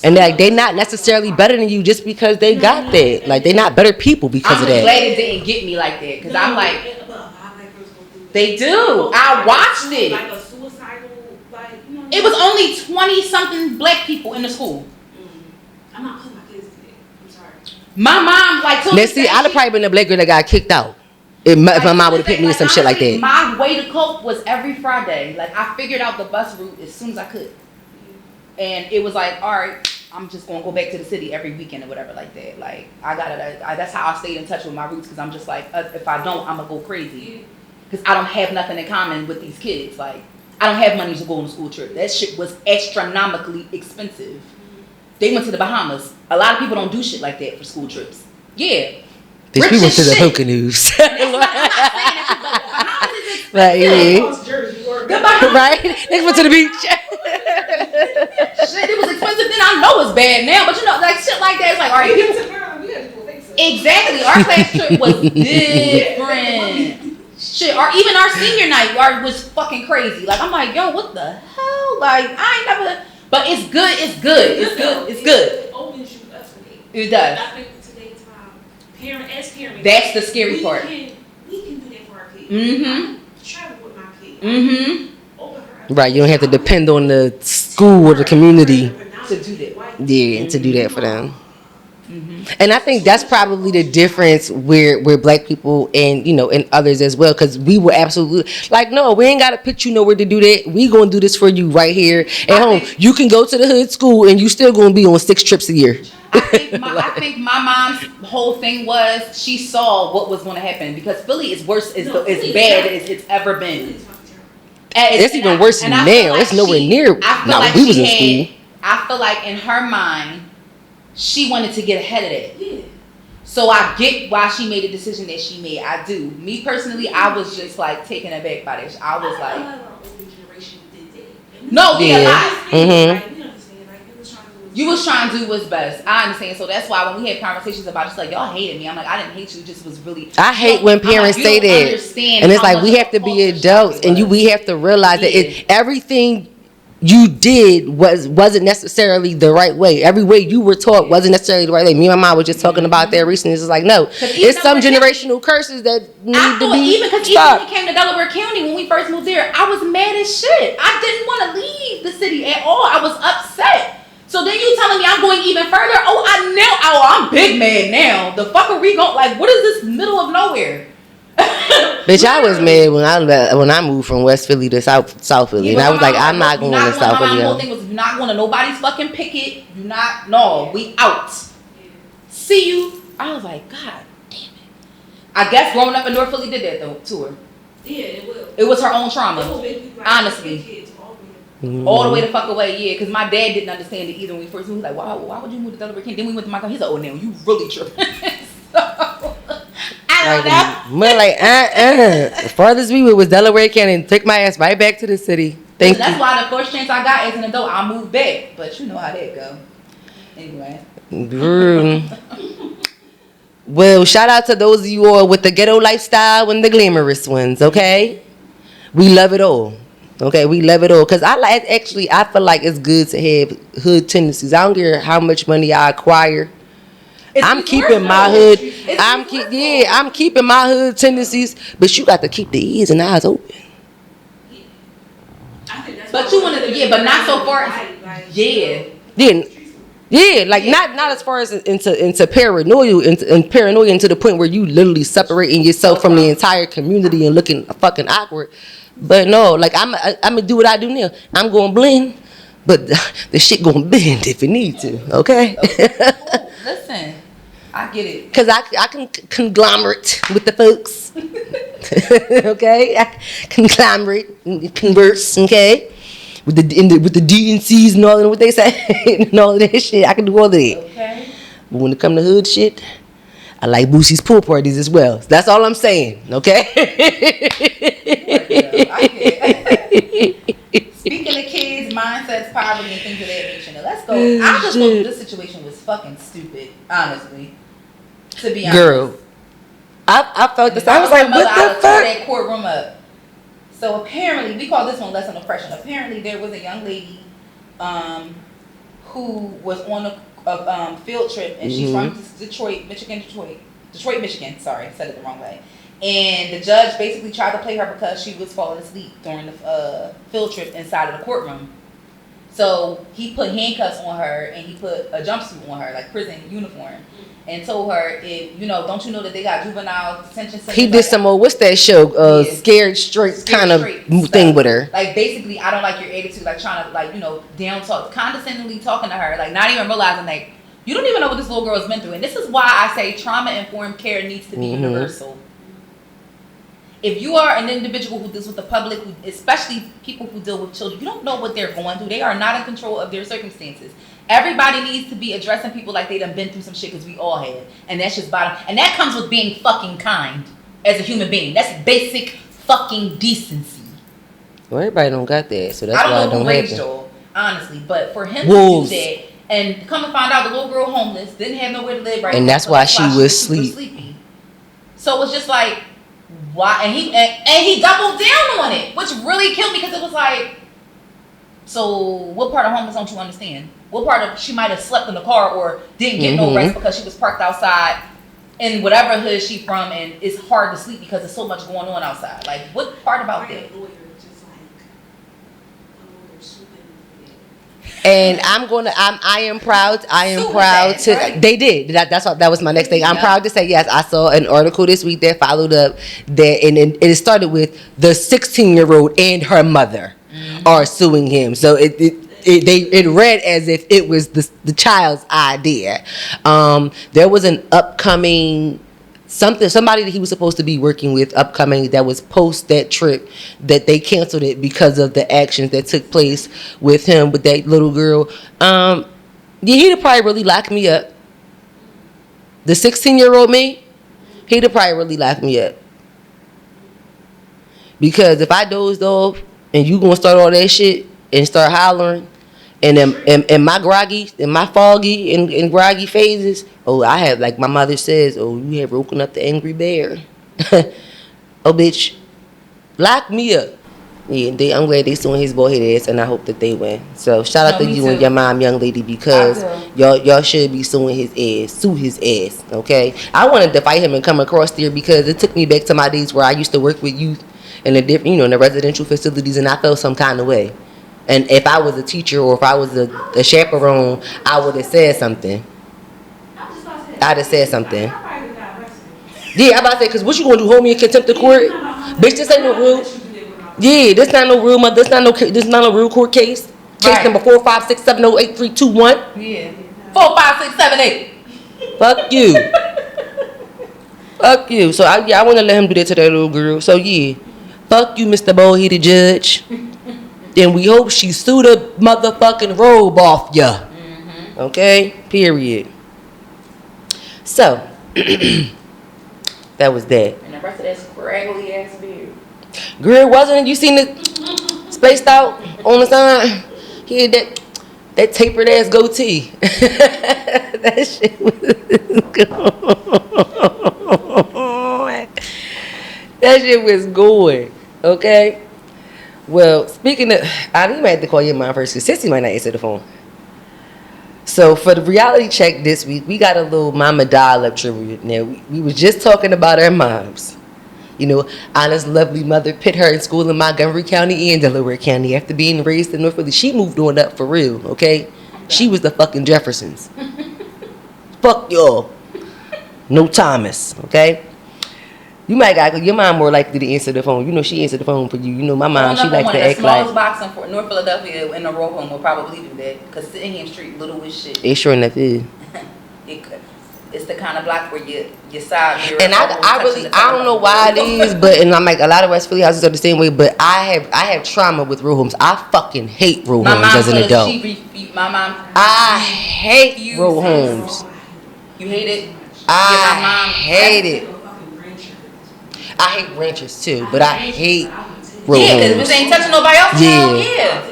And like, they're not necessarily better than you just because they got that. Like, they're not better people because of that. I'm glad it didn't get me like that, because I'm like, they do. I watched it. Like a suicidal, like, it was only 20-something black people in the school. I'm not putting my kids in it. I'm sorry. My mom, like, told me. See, I'd have probably been the black girl that got kicked out. If my mom would have picked me in some shit like that. My way to cope was every Friday. Like, I figured out the bus route as soon as I could. And it was like, all right, I'm just going to go back to the city every weekend or whatever like that. Like, that's how I stayed in touch with my roots, because I'm just like, if I don't, I'm going to go crazy. Because I don't have nothing in common with these kids. Like, I don't have money to go on a school trip. That shit was astronomically expensive. They went to the Bahamas. A lot of people don't do shit like that for school trips. Yeah. Bitch, we went to the Poconos. Like, right? They went to the beach. Shit, it was expensive then. I know it's bad now, but like shit like that, it's like, all right, people. Exactly. Our class trip was different. Shit, or even our senior night was fucking crazy. Like, I'm like, yo, what the hell? Like, I ain't never. But it's good. It's good. It's good. It's good. It opens you up for it. It does. I think today's parents. That's the scary part. We can do that for our kids. Mm-hmm. Travel with my kids. Mm-hmm. Right, you don't have to depend on the school or the community To do that. yeah, to do that for them. And I think that's probably the difference where black people and, you know, and others as well, because we were absolutely like, no, we ain't got to put you nowhere to do that. We going to do this for you right here at home. You can go to the hood school and you still going to be on 6 trips a year. I think my mom's whole thing was she saw what was going to happen, because Philly is worse, as bad as it's ever been. It's even worse now. It's nowhere near now when we was in school. I feel like in her mind, she wanted to get ahead of that. Yeah. So I get why she made the decision that she made. I do. Me personally, I was just like taken aback by this. I was like, no, yeah. You was trying to do what's best. I understand. So that's why when we had conversations about just like, y'all hated me, I'm like, I didn't hate you. Just was really. I hate when parents say that. And it's like, we have to be adults, and we have to realize that everything you did wasn't necessarily the right way. Every way you were taught wasn't necessarily the right way. Me and my mom was just talking about that recently. It's just like, no, it's some generational curses that need to be even stopped. Even when we came to Delaware County, when we first moved there, I was mad as shit. I didn't want to leave the city at all. I was upset. So then you telling me I'm going even further? I'm big mad now. The fuck are we going? Like, what is this middle of nowhere? Bitch, I was mad when I moved from West Philly to South Philly, and I was like, I'm not going to South Philly. My whole thing was, you're not going to nobody's fucking picket. We out. See you. I was like, God damn it. I guess growing up in North Philly did that though to her. Yeah, it will. It was her own trauma. Honestly. All the way the fuck away, yeah. Because my dad didn't understand it either when we first moved. He was like, why would you move to Delaware County? Then we went to my car. He's like, oh, now you really tripping. The farthest we went was Delaware County, and took my ass right back to the city. That's why the first chance I got as an adult, I moved back. But you know how that go. Anyway. Well, shout out to those of you all with the ghetto lifestyle and the glamorous ones, okay? We love it all. Okay, we love it all. Because I feel like it's good to have hood tendencies. I don't care how much money I acquire. I'm keeping my hood. I'm keeping my hood tendencies, but you got to keep the ears and eyes open. But you want to, but not so far. Like not as far as into paranoia into the point where you literally separating yourself from the entire community and looking fucking awkward. But no, like I'm gonna do what I do now. I'm gonna blend, but the shit gonna bend if it need to. Okay. Listen. I get it. Cause I can conglomerate with the folks. Okay, I converse. Okay, with the D and C's and all of what they say and all of that shit. I can do all of that. Okay. But when it come to hood shit, I like Boosie's pool parties as well. That's all I'm saying. Okay. Speaking of kids, mindsets, poverty, and things of that nature. Now let's go. I just thought this situation was fucking stupid, honestly. To be honest. Girl, I felt this. I was like, what the fuck? That courtroom up. So apparently, we call this one lesson of oppression. Apparently, there was a young lady who was on a field trip, and she's from Detroit, Michigan. Sorry, I said it the wrong way. And the judge basically tried to play her because she was falling asleep during the field trip inside of the courtroom. So he put handcuffs on her and he put a jumpsuit on her, like prison uniform, and told her, don't you know that they got juvenile detention centers? He did some what's that show? Scared Straight kind of thing with her. Like basically, I don't like your attitude, like trying to down talk, condescendingly talking to her, like not even realizing like you don't even know what this little girl has been through. And this is why I say trauma-informed care needs to be universal. If you are an individual who deals with the public, especially people who deal with children, you don't know what they're going through. They are not in control of their circumstances. Everybody needs to be addressing people like they done been through some shit, because we all have. And that's just bottom. And that comes with being fucking kind as a human being. That's basic fucking decency. Well, everybody don't got that, so that's why it don't happen. Joel, honestly, but for him to do that and come and find out the little girl homeless, didn't have nowhere to live right now. And that's why she was sleepy. So it's just like, why? And he doubled down on it, which really killed me because it was like, so what part of homeless don't you understand? What part of she might have slept in the car or didn't get no rest because she was parked outside in whatever hood she from, and it's hard to sleep because there's so much going on outside. Like, what part about that? And I am proud to, right? They did. That was my next thing. I'm proud to say, yes, I saw an article this week that followed up that, and it started with the 16-year-old and her mother are suing him. So it read as if it was the child's idea. There was an upcoming somebody that he was supposed to be working with upcoming that was post that trip that they canceled it because of the actions that took place with him with that little girl. He'd probably really lock me up. The 16-year-old me, he'd probably really lock me up. Because if I dozed off and you gonna start all that shit and start hollering, and in my foggy and groggy phases, I have, like my mother says, you have woken up the angry bear. Bitch, lock me up. Yeah, I'm glad they suing his boyhead ass, and I hope that they win. So shout out to you and your mom, young lady, because y'all should be suing his ass. Sue his ass, okay? I wanted to fight him and come across there because it took me back to my days where I used to work with youth in the different, in the residential facilities, and I felt some kind of way. And if I was a teacher or if I was a chaperone, I would have said something. I'd have said something. Yeah, I'm about to say, because what you going to do, hold me in contempt of court? Bitch, this ain't no real. Yeah, this not no real, this not no real court case. Case number 456708321. Yeah. 45678. Fuck you. Fuck you. So I want to let him do that to that little girl. So yeah, fuck you, Mr. Bald-headed judge. Then we hope she sue the motherfucking robe off ya. Okay? Period. So, that was that. And the rest of that scraggly ass beard. Girl, wasn't it? You seen it spaced out on the side? He had that tapered ass goatee. That shit was going. That shit was going. Okay? Well, speaking of, I might have to call your mom first because Sissy might not answer the phone. So for the reality check this week, we got a little mama dial-up trivia. Now, we was just talking about our moms. Anna's lovely mother put her in school in Montgomery County and Delaware County. After being raised in North Philly, she moved on up for real, okay? She was the fucking Jeffersons. Fuck y'all. No Thomas, okay? You might got your mom more likely to answer the phone. She answered the phone for you. My mom, she likes to act like. The smallest box in North Philadelphia in the row home will probably do that because Sittingham Street little as shit. It sure enough is. It's the kind of block where your side mirror. And I don't know why it is, but and I'm like a lot of West Philly houses are the same way. But I have trauma with row homes. I fucking hate row homes as an adult. My mom. I hate row homes. You hate it. I hate it. I hate ranchers too, but I hate row homes. Yeah, because ain't touching nobody else. Yeah.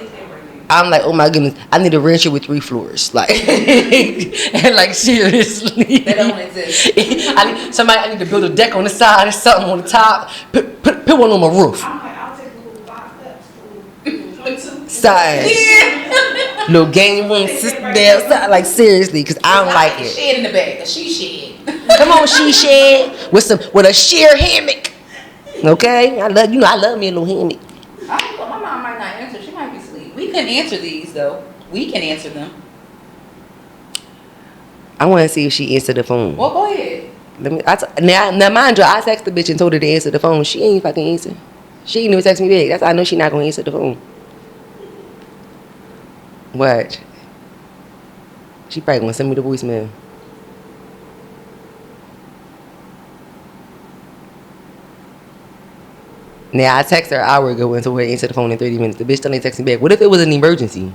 I'm like, oh my goodness, I need a rancher with 3 floors, like, and like seriously. They don't exist. I need to build a deck on the side or something on the top. Put one on my roof. I'll take a little box up. Side. Yeah. Little game room system there, like seriously, because I don't like it. Shed in the back, a she shed. Come on, she shed with a sheer hammock. Okay, I love me a little hammock. My mom might not answer. She might be asleep. We can answer these though. We can answer them. I want to see if she answered the phone. Well, go ahead. Now, mind you, I texted the bitch and told her to answer the phone. She ain't fucking answer. She ain't even text me back. That's how I know she not gonna answer the phone. Watch. She probably gonna send me the voicemail. Now, I texted her an hour ago and told her to answer the phone in 30 minutes. The bitch still ain't text me back. What if it was an emergency?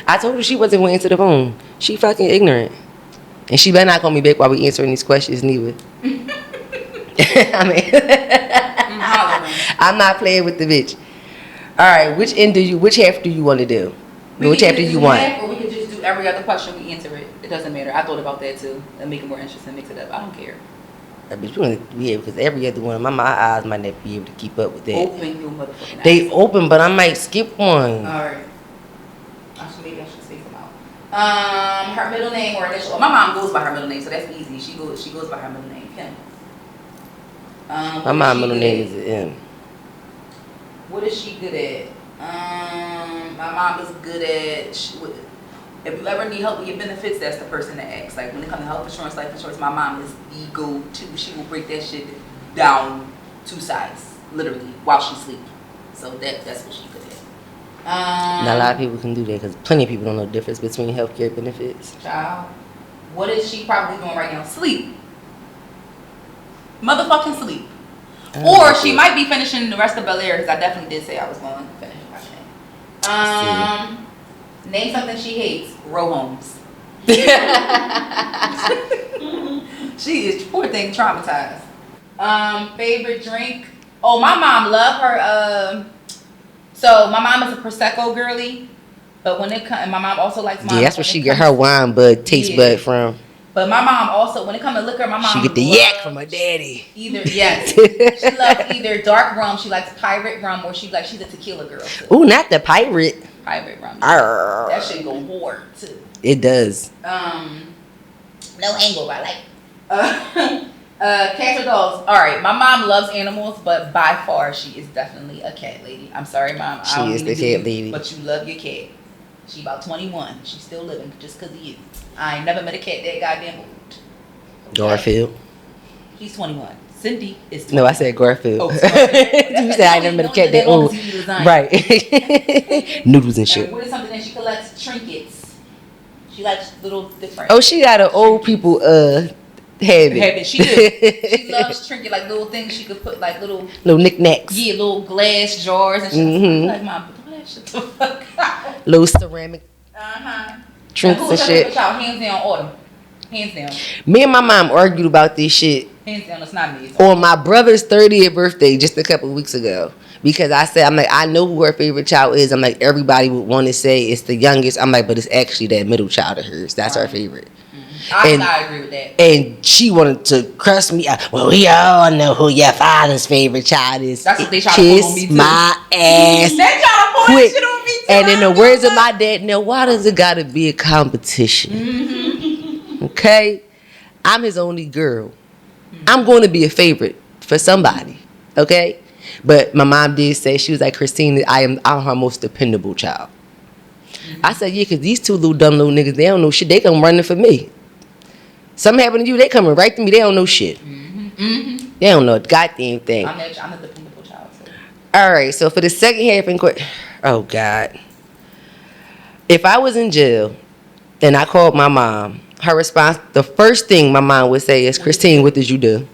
I told her she wasn't going to answer the phone. She fucking ignorant. And she better not call me back while we answering these questions neither. I mean, I'm not playing with the bitch. All right, which half do you want to do? Which half do you want? Or we could just do every other question, we answer it. It doesn't matter. I thought about that too. And make it more interesting, mix it up. I don't care. bitch, we gonna be able, because every other one, my eyes might not be able to keep up with that. Open your motherfucking eyes. They open, but I might skip one. Alright. Maybe I should space them out. Her middle name or initial. My mom goes by her middle name, so that's easy. She goes by her middle name, Kim. My mom's middle name is M. What is she good at? My mom is good at. If you ever need help with your benefits, that's the person to ask. Like when it comes to health insurance, life insurance, my mom is the go-to. She will break that shit down 2 sides, literally, while she sleeps. So that's what she good at. Now, a lot of people can do that because plenty of people don't know the difference between healthcare benefits. Child, what is she probably doing right now? Sleep. Motherfucking sleep. Or she might be finishing the rest of Bel Air, because I definitely did say I was going to finish my thing. Name something she hates. Row homes. She is, poor thing, traumatized. Favorite drink. Oh, my mom love her. So my mom is a Prosecco girly, but when it comes, my mom also likes wine. Yeah, that's where she get her wine bud, taste bud from. But my mom also, when it comes to liquor, my mom she get the yak from her daddy. She loves either dark rum. She likes pirate rum, or she's a tequila girl too. Ooh, not the pirate. Pirate rum. Arr. That shit go hard too. It does. No angle, but cats or dogs. All right, my mom loves animals, but by far she is definitely a cat lady. I'm sorry, mom. She is the cat lady. But you love your cat. She about 21. She's still living just because of you. I ain't never met a cat that goddamn old. Okay? Garfield. He's 21. Cindy is 21. No, I said Garfield. Oh, sorry. You said I never met a cat that old. Right. Noodles and shit. What is something that she collects? Trinkets. She likes little different. Oh, she got an old people habit. She do. She loves trinket, like little things she could put, like little knickknacks. Yeah, little glass jars and shit. Mm-hmm. Like, mom, put that shit the fuck out. Little ceramic trinkets and shit. Hands down, Autumn. Hands down. Me and my mom argued about this shit. Hands down, it's not me. On my brother's 30th birthday just a couple of weeks ago. Because I said, I'm like, I know who her favorite child is. I'm like, everybody would want to say it's the youngest. I'm like, but it's actually that middle child of hers. That's her favorite. I agree with that. And she wanted to cuss me out. Well, we all know who your father's favorite child is. That's what they try to pull on me too. Kiss my ass. They try to pull that shit on me too. And in the words of my dad, now why does it gotta be a competition? Mm-hmm. Okay? I'm his only girl. Mm-hmm. I'm going to be a favorite for somebody. Okay? But my mom did say, she was like, Christine, I'm her most dependable child. Mm-hmm. I said, yeah, because these two little dumb little niggas, they don't know shit. They come running for me. Something happened to you, they coming right to me. They don't know shit. Mm-hmm. Mm-hmm. They don't know a goddamn thing. I'm a dependable child. So. All right, so for the second half and oh God, if I was in jail and I called my mom, her response, the first thing my mom would say is, Christine, what did you do?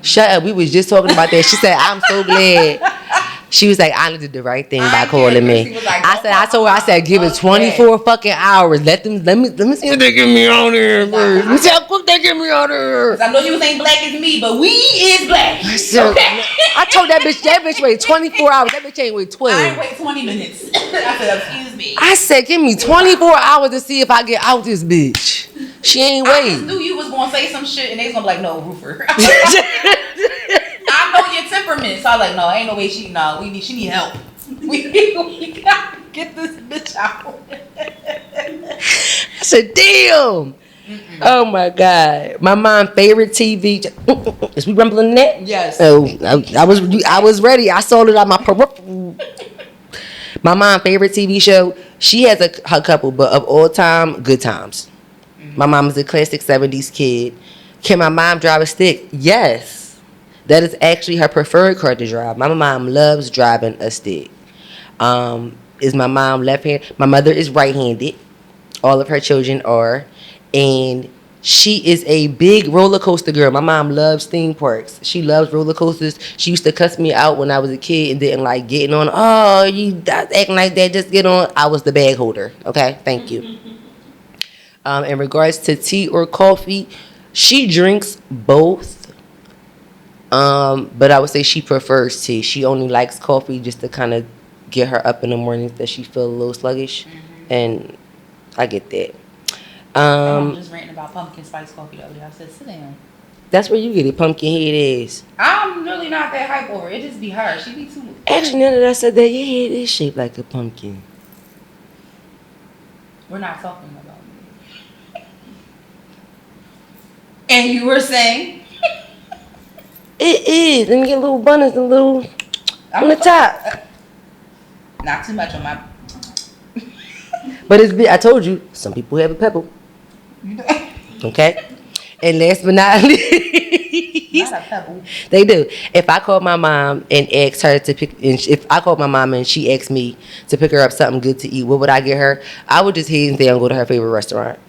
Shut up. We was just talking about that. She said, I'm so glad. She was like, I did the right thing by calling me. Like, I told her, I said, give it 24 fucking hours. Let me see if they get me out here first. Let me see how quick they get me out here. I know you ain't black as me, but we is black. So, okay. I told that bitch wait 24 hours. That bitch ain't wait 12. I ain't wait 20 minutes. I said, excuse me. I said, give me 24 hours to see if I get out this bitch. She ain't waiting. I just knew you was gonna say some shit and they was gonna be like, no, Roofer. I know your temperament, so I was like, no, ain't no way she need help. We gotta get this bitch out. I said, damn. Mm-mm. Oh my God. My mom's favorite TV. Is we rumbling that? Yes. Oh, I was ready. I saw it on my peripheral. My mom's favorite TV show. She has her couple, but of all time, Good Times. Mm-hmm. My mom is a classic 70s kid. Can my mom drive a stick? Yes. That is actually her preferred car to drive. My mom loves driving a stick. Is my mom left-handed? My mother is right-handed. All of her children are. And she is a big roller coaster girl. My mom loves theme parks. She loves roller coasters. She used to cuss me out when I was a kid and didn't like getting on. Oh, you acting like that. Just get on. I was the bag holder. Okay? Thank you. In regards to tea or coffee, she drinks both. But I would say she prefers tea. She only likes coffee just to kind of get her up in the mornings that she feel a little sluggish. Mm-hmm. And I get that. I'm just ranting about pumpkin spice coffee the other day. I said, sit down. That's where you get it, pumpkin head ass. I'm really not that hype over it. It just be her. She be too. Actually, now that I said that, your head is shaped like a pumpkin. We're not talking about me. And you were saying? It is. And you get little bunnies and little on the top. Not too much on my. But I told you, some people have a pebble. Okay? And last but not least, Not a pebble. they do. If I called my mom and asked her to pick, if I called my mom and she asked me to pick her up something good to eat, what would I get her? I would just head and go to her favorite restaurant.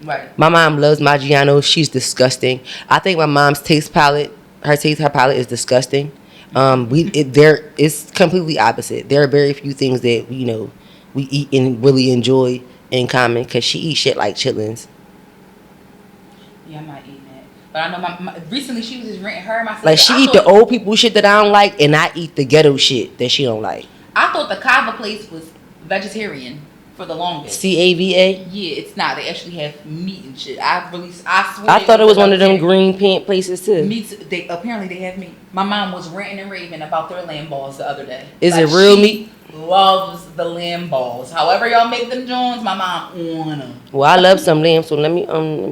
Right. My mom loves Maggiano. She's disgusting. I think my mom's taste palette, her palette is disgusting. It's completely opposite. There are very few things that we eat and really enjoy in common because she eats shit like chitlins. Yeah, I'm not eating that. But I know recently she was just renting her and my sister. Like she eat the old people shit that I don't like, and I eat the ghetto shit that she don't like. I thought the Kava place was vegetarian for the longest. CAVA? Yeah, it's not. They actually have meat and shit. I swear. I thought it was one of them green pant places too. Meat. Apparently they have meat. My mom was ranting and raving about their lamb balls the other day. Is it real meat? Loves the lamb balls. However y'all make them Jones, my mom on them. Well, I love some lamb, so let me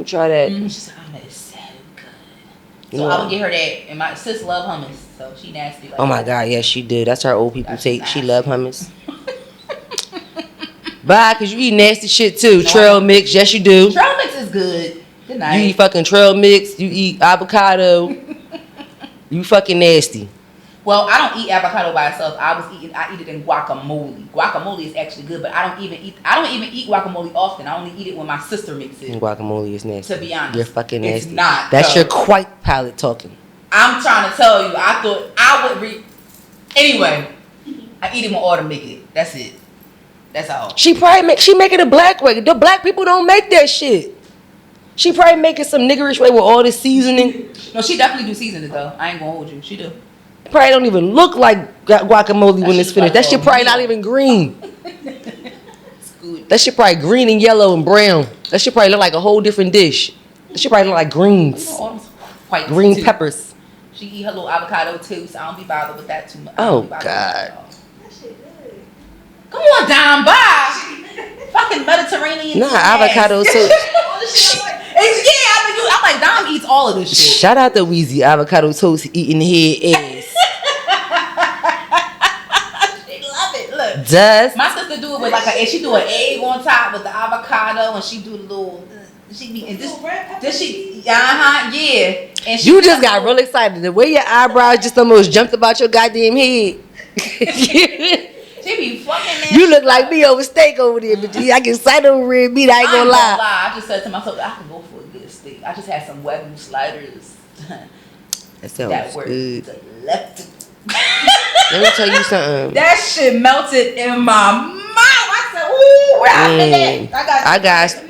try that. She said, "Oh, it's so good." So I would get her that, and my sis love hummus, so she nasty. Like oh my god, yes she did. That's her old people take. She love hummus. Bye, cause you eat nasty shit too. No, trail mix, yes you do. Trail mix is good. Good night. You eat fucking trail mix. You eat avocado. You fucking nasty. Well, I don't eat avocado by itself. I eat it in guacamole. Guacamole is actually good, but I don't even eat guacamole often. I only eat it when my sister makes it. Guacamole is nasty. To be honest, you're fucking nasty. It's not. That's your quite palate talking. I'm trying to tell you. I thought I would Anyway, I eat it when Autumn make it. That's it. That's all. She make it a black way. The black people don't make that shit. She probably make it some niggerish way with all this seasoning. No, she definitely do season it though. I ain't gonna hold you. She do. Probably don't even look like guacamole when it's finished. That shit probably not even green. That shit probably green and yellow and brown. That shit probably look like a whole different dish. That shit probably look like greens. White green too. Peppers. She eat her little avocado too, so I don't be bothered with that too much. Oh God. That shit good. Come on, Dom, bye. Fucking Mediterranean. Nah, avocado too. I'm like, Dom eats all of this shit. Shout out to Weezy, avocado toast eating head ass. She love it. Look, does my sister do it with she do an egg on top with the avocado, and she do the little. She be and this she yeah. And she you just got real excited. The way your eyebrows just almost jumped about your goddamn head. She be fucking. You look like me over steak over there, but I get excited over red meat. I ain't gonna lie. I just said to myself, I can go for a good steak. I just had some Wagyu sliders. That sounds good. Let me tell you something. That shit melted in my mouth. I said, "Ooh, where I been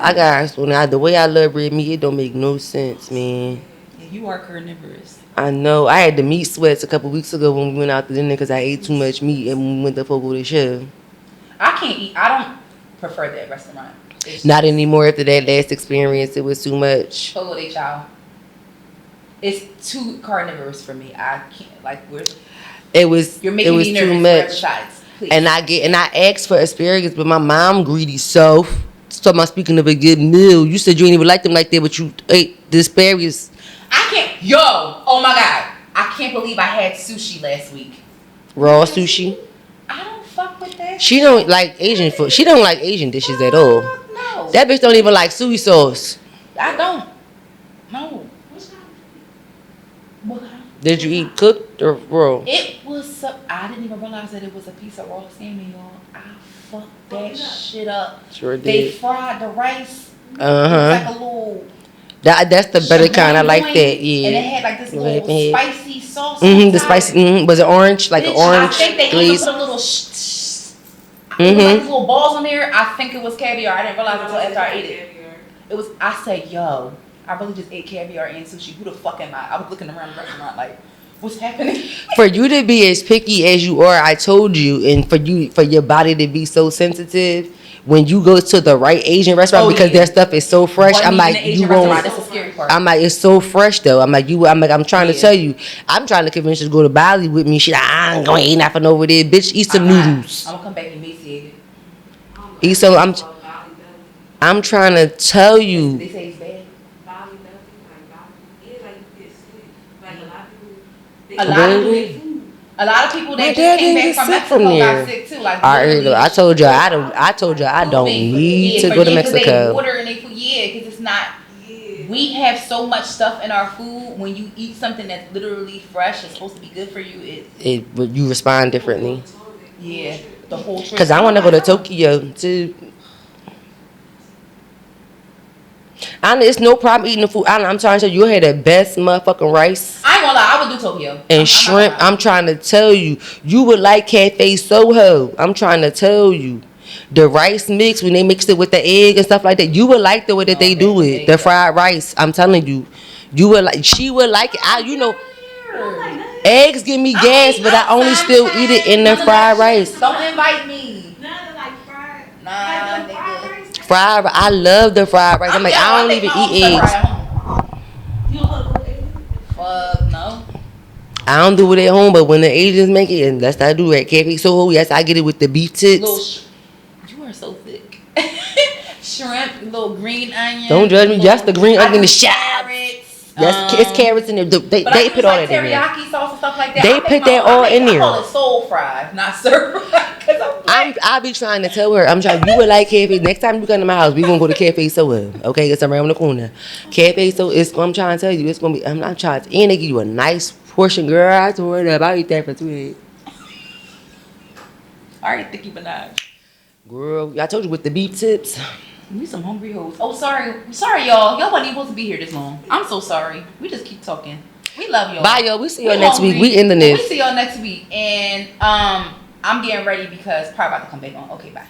I got. The way I love red meat, it don't make no sense, man. Yeah, you are carnivorous. I know. I had the meat sweats a couple weeks ago when we went out to dinner because I ate too much meat and we went to Fogo de Chão. I can't eat. I don't prefer that restaurant. Not anymore after that last experience. It was too much. Fogo de Chão. It's too carnivorous for me. I can't. Like, where's... It was You're making me too nervous. much. And I asked for asparagus, but my mom greedy so. Talking about speaking of a good meal, you said you didn't even like them like that, but you ate the asparagus. I can't. Yo, oh my God, I can't believe I had sushi last week. Raw sushi. I don't fuck with that. She don't like Asian food. She don't like Asian dishes at all. No. That bitch don't even like soy sauce. I don't. No. What? Did you eat cooked or raw? It was. I didn't even realize that it was a piece of raw salmon, y'all. I fucked that shit up. Sure did. They fried the rice. Like a little. That's the better kind. I like that. Yeah. And it had like this little spicy sauce. The spicy. Was it orange? Like an orange I think they glaze? put a little. Like these little balls on there. I think it was caviar. I didn't realize until after I ate it. It was. I said, yo. I really just ate caviar and sushi. Who the fuck am I? I was looking around the restaurant like, What's happening? For you to be as picky as you are, I told you, and for your body to be so sensitive when you go to the right Asian restaurant because their stuff is so fresh. I'm like, you won't. That's the scary part. I'm like, it's so fresh though. I'm like, I'm trying to tell you. I'm trying to convince you to go to Bali with me. She like, I ain't gonna eat nothing over there, bitch. Eat some noodles. I'm gonna come back emaciated. Eat some. I'm trying to tell you. They say it's bad. A lot of people that just came back from Mexico got sick too. Like I told you I don't need to go to Mexico. They water and they food, because it's not. We have so much stuff in our food. When you eat something that's literally fresh, it's supposed to be good for you. You respond differently. Yeah, the whole trip. Because I want to go to Tokyo too. It's no problem eating the food. I'm trying to tell you, had the best motherfucking rice. I ain't gonna lie, I would do Tokyo. And shrimp. I'm trying to tell you, you would like Cafe Soho. I'm trying to tell you. The rice mix, when they mix it with the egg and stuff like that, you would like the way that they do it. The fried rice. I'm telling you. You would like, she would like it. Eggs give me gas, but I only still eat it in the fried rice. Don't invite me. Fried, I love the fried rice. I'm like, I don't even eat eggs. No. I don't do it at home, but when the Asians make it, and that's what I do at Cafe Soho, yes, I get it with the beef tips. You are so thick. Shrimp, little green onion. Don't judge me. Yes, the green onion is shot. Carrots. Yes, it's carrots in there. They put all that in there. Teriyaki sauce and stuff like that. They put that all in there. I call it soul fried, not stir fried. I be trying to tell her. You would like Cafe. Next time you come to my house, we gonna go to Cafe Soho. Okay, it's around the corner. Cafe Soho. I'm trying to tell you, it's gonna be. I'm not trying to. And they give you a nice portion, girl. I told her that I eat that for 2 days. All right, Thicky Minaj. Girl, I told you with the beef tips. We some hungry hoes. Oh, sorry, y'all. Y'all wasn't supposed to be here this long. I'm so sorry. We just keep talking. We love y'all. Bye, y'all. We see y'all next week. We ending this. We see y'all next week, and I'm getting ready because probably about to come back on. Okay, bye.